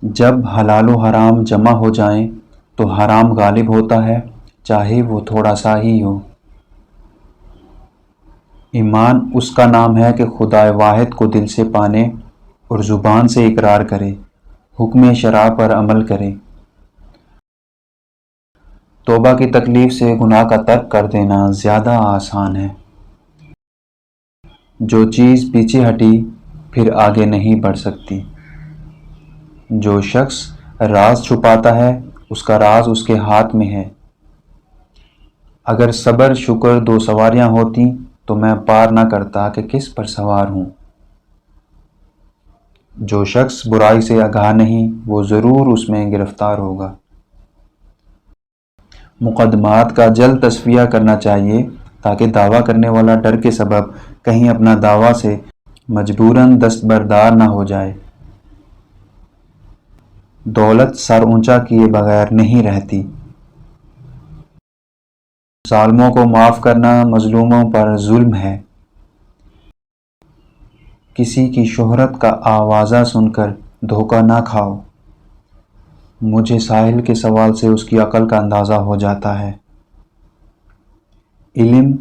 جب حلال و حرام جمع ہو جائیں تو حرام غالب ہوتا ہے، چاہے وہ تھوڑا سا ہی ہو۔ ایمان اس کا نام ہے کہ خدائے واحد کو دل سے پانے اور زبان سے اقرار کرے، حکم شرع پر عمل کرے۔ توبہ کی تکلیف سے گناہ کا ترک کر دینا زیادہ آسان ہے۔ جو چیز پیچھے ہٹی پھر آگے نہیں بڑھ سکتی۔ جو شخص راز چھپاتا ہے اس کا راز اس کے ہاتھ میں ہے۔ اگر صبر شکر دو سواریاں ہوتی تو میں پار نہ کرتا کہ کس پر سوار ہوں۔ جو شخص برائی سے آگاہ نہیں وہ ضرور اس میں گرفتار ہوگا۔ مقدمات کا جلد تصفیہ کرنا چاہیے تاکہ دعویٰ کرنے والا ڈر کے سبب کہیں اپنا دعویٰ سے مجبوراً دستبردار نہ ہو جائے۔ دولت سر اونچا کیے بغیر نہیں رہتی۔ ظالموں کو معاف کرنا مظلوموں پر ظلم ہے۔ کسی کی شہرت کا آوازہ سن کر دھوکہ نہ کھاؤ۔ مجھے ساحل کے سوال سے اس کی عقل کا اندازہ ہو جاتا ہے۔ علم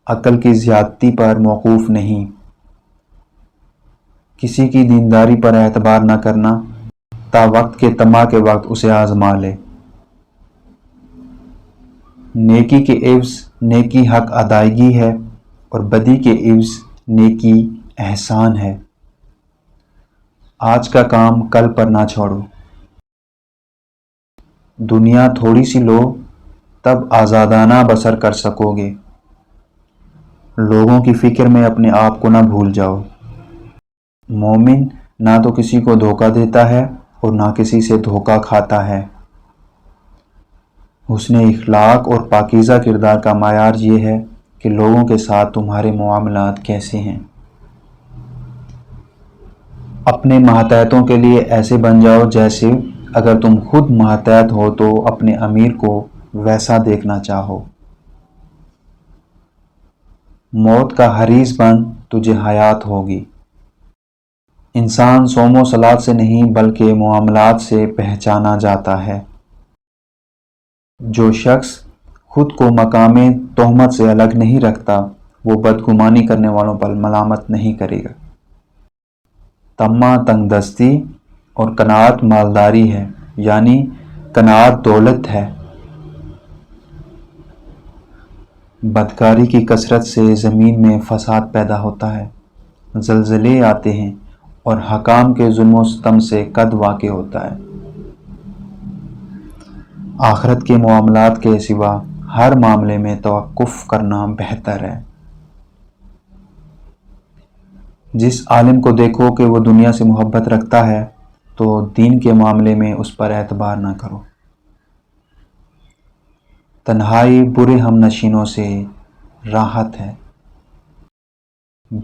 عقل کی زیادتی پر موقوف نہیں۔ کسی کی دینداری پر اعتبار نہ کرنا تا وقت کے طمع کے وقت اسے آزما لے۔ نیکی کے عوض نیکی حق ادائیگی ہے اور بدی کے عوض نیکی احسان ہے۔ آج کا کام کل پر نہ چھوڑو۔ دنیا تھوڑی سی لو تب آزادانہ بسر کر سکو گے۔ لوگوں کی فکر میں اپنے آپ کو نہ بھول جاؤ۔ مومن نہ تو کسی کو دھوکہ دیتا ہے اور نہ کسی سے دھوکہ کھاتا ہے۔ حسن اخلاق اور پاکیزہ کردار کا معیار یہ ہے کہ لوگوں کے ساتھ تمہارے معاملات کیسے ہیں۔ اپنے ماتحتوں کے لیے ایسے بن جاؤ جیسے اگر تم خود ماتحت ہو تو اپنے امیر کو ویسا دیکھنا چاہو۔ موت کا حریص بن تجھے حیات ہوگی۔ انسان صوم و صلات سے نہیں بلکہ معاملات سے پہچانا جاتا ہے۔ جو شخص خود کو مقام تہمت سے الگ نہیں رکھتا وہ بدگمانی کرنے والوں پر ملامت نہیں کرے گا۔ طمع تنگ دستی اور قناعت مالداری ہے، یعنی قناعت دولت ہے۔ بدکاری کی کثرت سے زمین میں فساد پیدا ہوتا ہے، زلزلے آتے ہیں اور حکام کے ظلم و ستم سے قد واقع ہوتا ہے۔ آخرت کے معاملات کے سوا ہر معاملے میں توقف کرنا بہتر ہے۔ جس عالم کو دیکھو کہ وہ دنیا سے محبت رکھتا ہے تو دین کے معاملے میں اس پر اعتبار نہ کرو۔ تنہائی برے ہم نشینوں سے راحت ہے۔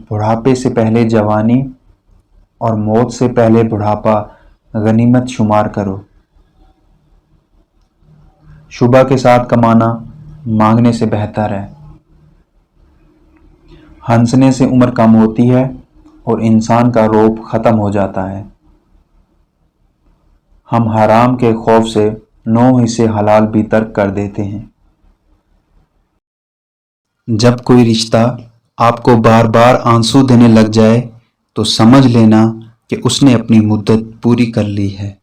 بڑھاپے سے پہلے جوانی اور موت سے پہلے بڑھاپا غنیمت شمار کرو۔ شبہ کے ساتھ کمانا مانگنے سے بہتر ہے۔ ہنسنے سے عمر کم ہوتی ہے اور انسان کا روب ختم ہو جاتا ہے۔ ہم حرام کے خوف سے 9 حصے حلال بھی ترک کر دیتے ہیں۔ جب کوئی رشتہ آپ کو بار بار آنسو دینے لگ جائے تو سمجھ لینا کہ اس نے اپنی مدت پوری کر لی ہے۔